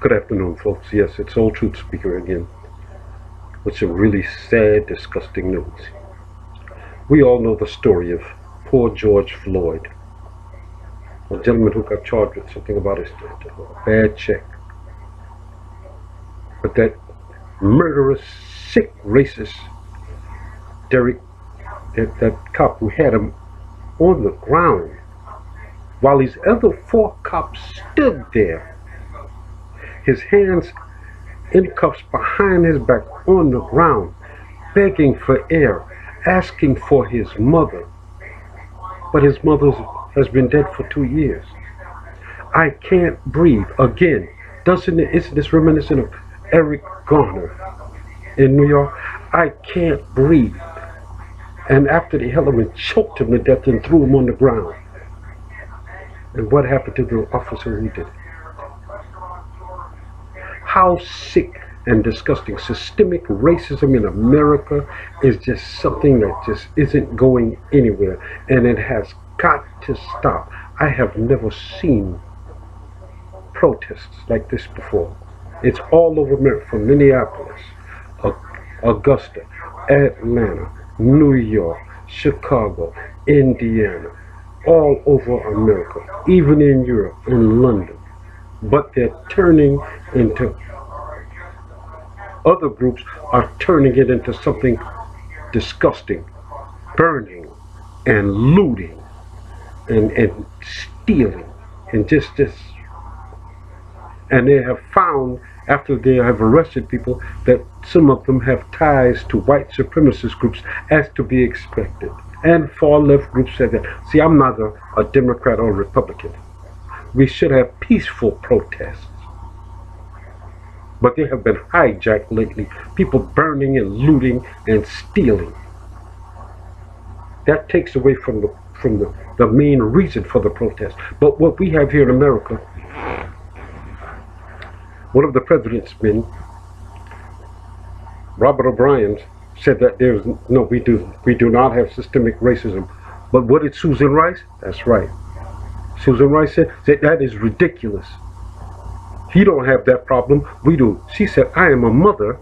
Good afternoon, folks. Yes, it's Old Truth Speaker again with some really sad, disgusting news. We all know the story of poor George Floyd, a gentleman who got charged with something about a bad check. But that murderous, sick, racist Derek, that cop who had him on the ground while these other 4 cops stood there, his hands in cuffs behind his back on the ground, begging for air, asking for his mother. But his mother has been dead for 2 years. I can't breathe. Again, isn't this reminiscent of Eric Garner in New York? I can't breathe. And after they held him and choked him to death and threw him on the ground. And what happened to the officer who did it? How sick and disgusting. Systemic racism in America is just something that just isn't going anywhere. And it has got to stop. I have never seen protests like this before. It's all over America, from Minneapolis, Augusta, Atlanta, New York, Chicago, Indiana, all over America, even in Europe, in London. But they're turning into, other groups are turning it into something disgusting, burning and looting and stealing and just this. And they have found, after they have arrested people, that some of them have ties to white supremacist groups, as to be expected. And far left groups said that. See, I'm neither a Democrat or a Republican. We should have peaceful protests. But they have been hijacked lately. People burning and looting and stealing. That takes away from the main reason for the protest. But what we have here in America, one of the president's men, Robert O'Brien, said that we do not have systemic racism. But what did Susan Rice? That's right. Susan Rice said that is ridiculous. He don't have that problem. We do. She said, I am a mother,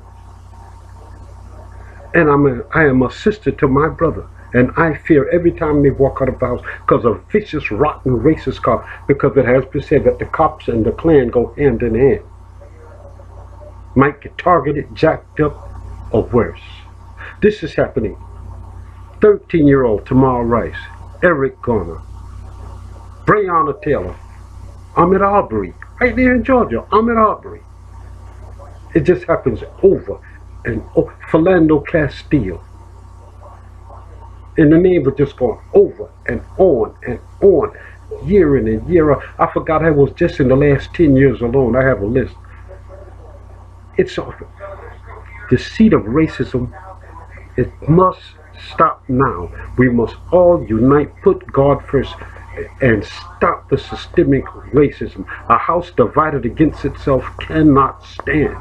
and I am a sister to my brother. And I fear every time they walk out of the house because of vicious, rotten, racist cops. Because it has been said that the cops and the Klan go hand in hand. Might get targeted, jacked up, or worse. This is happening. 13-year-old Tamar Rice, Eric Garner, Breonna Taylor, Ahmaud Arbery, right there in Georgia, Ahmaud Arbery. It just happens over and over. Philando Castile. And the names are just going over and on, year in and year out. I forgot I was just in the last 10 years alone. I have a list. It's the seed of racism. It must stop now. We must all unite, put God first, and stop the systemic racism. A house divided against itself cannot stand.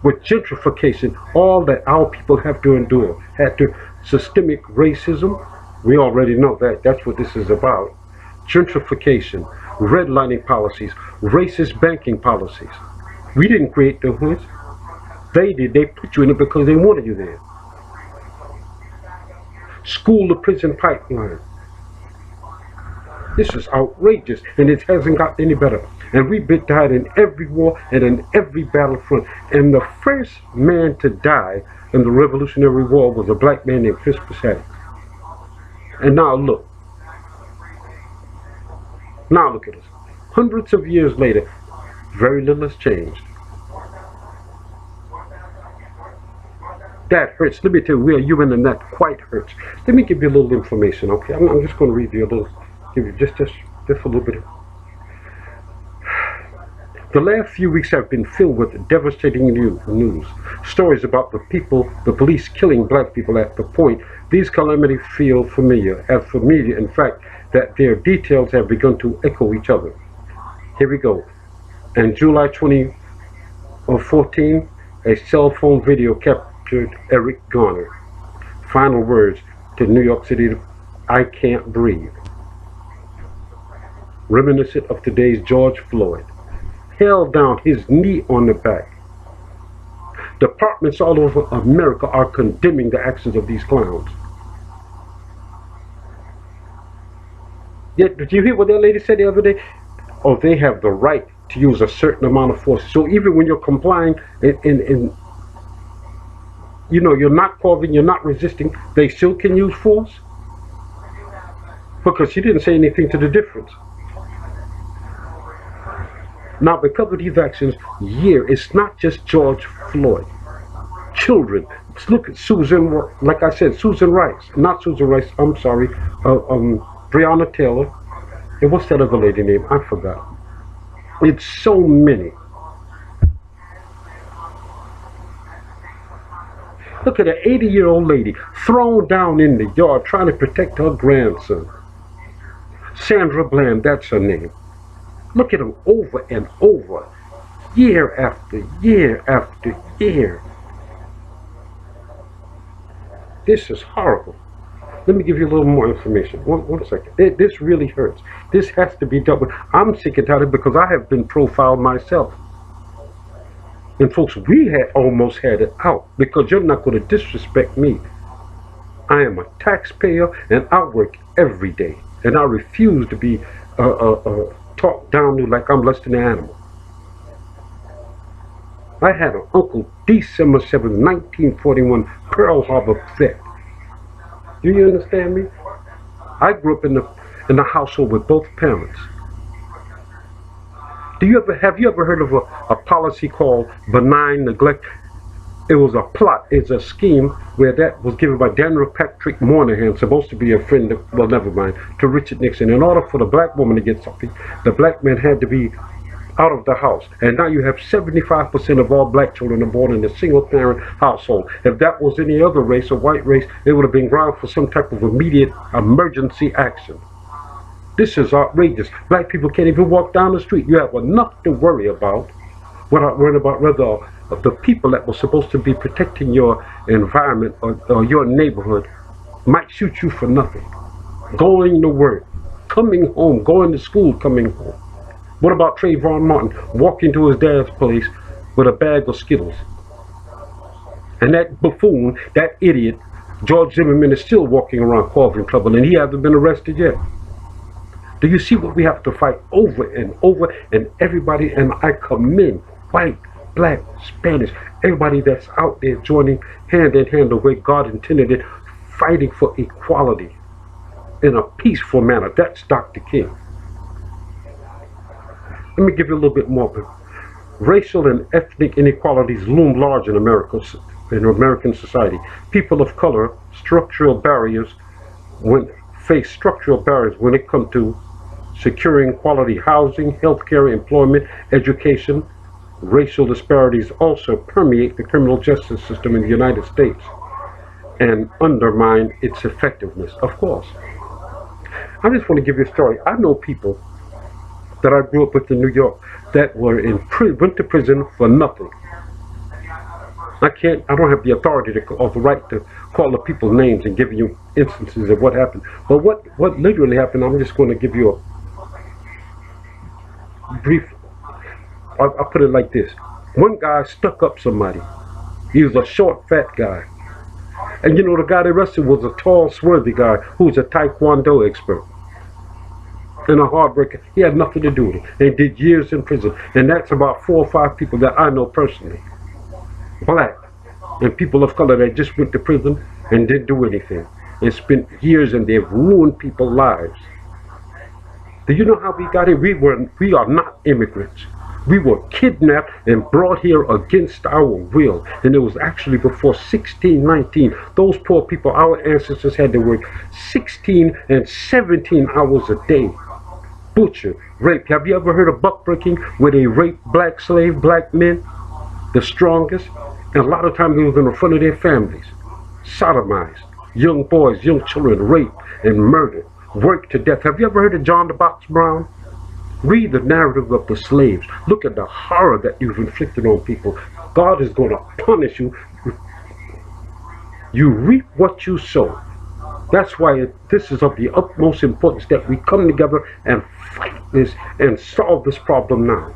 With gentrification, all that our people have to endure, systemic racism, we already know that. That's what this is about. Gentrification, redlining policies, racist banking policies. We didn't create the hoods. They did. They put you in it because they wanted you there. School to prison pipeline. This is outrageous, and it hasn't got any better. And we've been died in every war and in every battlefront. And the first man to die in the Revolutionary War was a black man named Crispus Attucks. And now look. Now look at us. Hundreds of years later, very little has changed. That hurts. Let me tell you, we are human, and that quite hurts. Let me give you a little information, okay? I'm just going to read you a little, give you just a little bit of. The last few weeks have been filled with devastating news. Stories about the police killing black people at the point. These calamities feel familiar, as familiar, in fact, that their details have begun to echo each other. Here we go. In July 2014, a cell phone video captured Eric Garner. Final words to New York City, I can't breathe. reminiscent of today's George Floyd, held down, his knee on the back. Departments all over America are condemning the actions of these clowns. Yet, did you hear what that lady said the other day? Oh, they have the right to use a certain amount of force. So even when you're complying and you know, you're not causing, you're not resisting, they still can use force? Because she didn't say anything to the difference. Now, because of these actions, it's not just George Floyd. Children, look at Susan, like I said, Susan Rice, not Susan Rice, I'm sorry, Breonna Taylor, and what's that other lady name? I forgot. It's so many. Look at an 80-year-old lady thrown down in the yard trying to protect her grandson. Sandra Bland, that's her name. Look at them over and over, year after year after year. This is horrible. Let me give you a little more information. One second. This really hurts. This has to be dealt with. I'm sick and tired because I have been profiled myself. And folks, we had almost had it out because you're not going to disrespect me. I am a taxpayer and I work every day. And I refuse to be talked down to like I'm less than an animal. I had an uncle, December 7th, 1941, Pearl Harbor vet. Do you understand me? I grew up in the household with both parents. Have you ever heard of a policy called benign neglect? It was a plot, it's a scheme where that was given by Daniel Patrick Moynihan, supposed to be a friend of, well, never mind, to Richard Nixon. In order for the black woman to get something, the black man had to be out of the house. And now you have 75% of all black children are born in a single parent household. If that was any other race or white race, it would have been ground for some type of immediate emergency action. This is outrageous. Black people can't even walk down the street. You have enough to worry about. Worrying about rather the people that were supposed to be protecting your environment or your neighborhood might shoot you for nothing. Going to work, coming home, going to school, coming home. What about Trayvon Martin walking to his dad's place with a bag of Skittles? And that buffoon, that idiot, George Zimmerman, is still walking around causing trouble and he hasn't been arrested yet. Do you see what we have to fight over and over? And everybody, and I commend white, black, Spanish, everybody that's out there joining hand in hand the way God intended it, fighting for equality in a peaceful manner. That's Dr. King. Let me give you a little bit more. Racial and ethnic inequalities loom large in American society. People of color face structural barriers when it comes to securing quality housing, healthcare, employment, education. Racial disparities also permeate the criminal justice system in the United States and undermine its effectiveness, of course. I just want to give you a story. I know people that I grew up with in New York that were went to prison for nothing. I don't have the authority or the right to call the people's names and give you instances of what happened. But what literally happened, I'm just going to give you a brief, I'll put it like this. One guy stuck up somebody. He was a short, fat guy. And you know, the guy they arrested was a tall, swarthy guy who was a Taekwondo expert. And a hardbreaker. He had nothing to do with it. They did years in prison. And that's about 4 or 5 people that I know personally. Black and people of color that just went to prison and didn't do anything. And spent years and they've ruined people's lives. Do you know how we got here? We are not immigrants. We were kidnapped and brought here against our will. And it was actually before 1619. Those poor people, our ancestors had to work 16 and 17 hours a day. Butchered, raped. Have you ever heard of buckbreaking where they raped black men? The strongest. And a lot of times they was in the front of their families. Sodomized. Young boys, young children raped and murdered. Worked to death. Have you ever heard of John the Box Brown? Read the narrative of the slaves. Look at the horror that you've inflicted on people. God is going to punish you. You reap what you sow. That's why this is of the utmost importance that we come together and fight this and solve this problem now.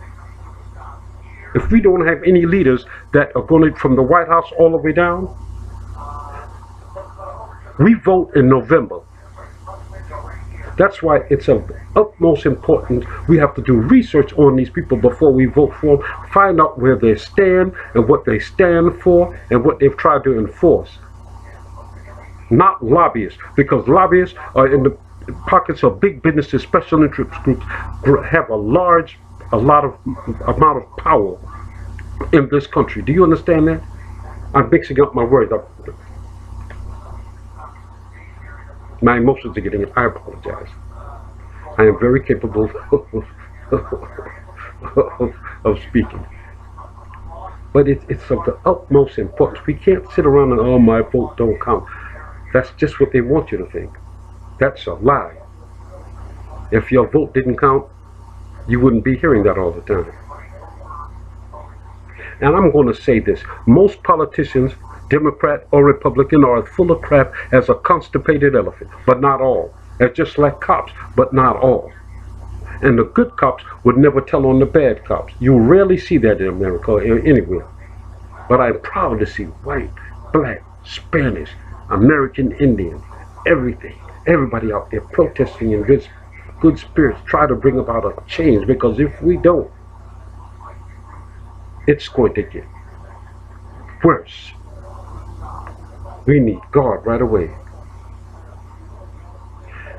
If we don't have any leaders that are going to, from the White House all the way down, we vote in November. That's why it's of utmost importance. We have to do research on these people before we vote for them, find out where they stand and what they stand for and what they've tried to enforce. Not lobbyists, because lobbyists are in the pockets of big businesses, special interest groups, have a lot of amount of power in this country. Do you understand that? I'm mixing up my words. My emotions are getting it. I apologize. I am very capable of speaking. But it's of the utmost importance. We can't sit around and, oh, my vote don't count. That's just what they want you to think. That's a lie. If your vote didn't count, you wouldn't be hearing that all the time. And I'm going to say this. Most politicians, Democrat or Republican, are as full of crap as a constipated elephant, but not all. They're just like cops, but not all. And the good cops would never tell on the bad cops. You rarely see that in America or anywhere. But I'm proud to see white, black, Spanish, American Indian, everything. Everybody out there protesting in good spirits, try to bring about a change, because if we don't, it's going to get worse. We need God right away.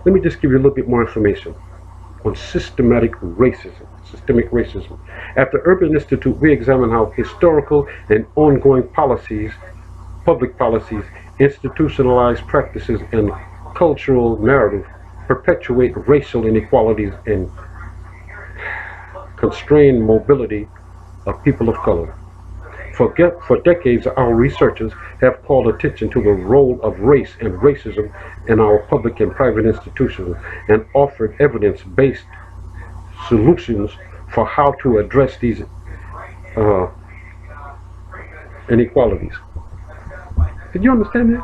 Let me just give you a little bit more information on systemic racism. At the Urban Institute, we examine how historical and ongoing policies, public policies, institutionalized practices, and cultural narrative perpetuate racial inequalities and constrain mobility of people of color. For decades, our researchers have called attention to the role of race and racism in our public and private institutions and offered evidence-based solutions for how to address these inequalities. Did you understand that?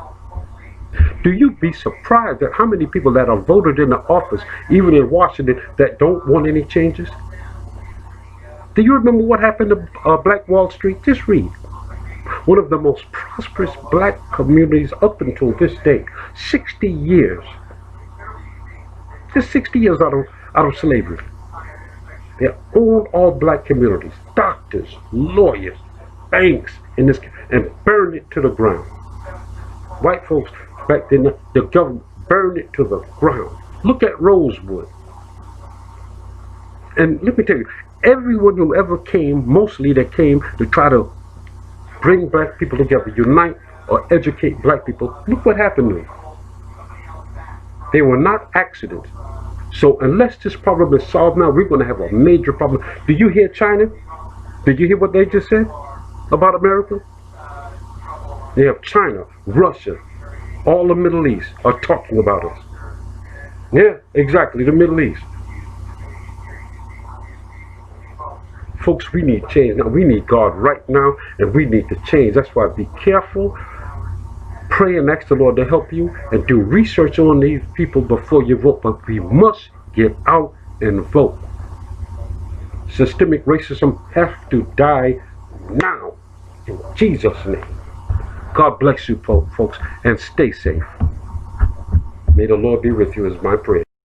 Do you be surprised at how many people that are voted in the office, even in Washington, that don't want any changes? Do you remember what happened to Black Wall Street? Just read. One of the most prosperous black communities up until this day. 60 years. Just 60 years out of slavery. They owned all black communities. Doctors, lawyers, banks, and burned it to the ground. White folks back then, the government burned it to the ground. Look at Rosewood. And let me tell you, everyone who ever came, mostly that came to try to bring black people together, unite or educate black people, look what happened to them. They were not accidents. So unless this problem is solved now, we're going to have a major problem. Do you hear China? Did you hear what they just said about America? They have China, Russia, all the Middle East are talking about us. Yeah, exactly, the Middle East. Folks, we need change. Now, we need God right now, and we need to change. That's why be careful. Pray and ask the Lord to help you, and do research on these people before you vote. But we must get out and vote. Systemic racism has to die now, in Jesus' name. God bless you, folks, and stay safe. May the Lord be with you is my prayer.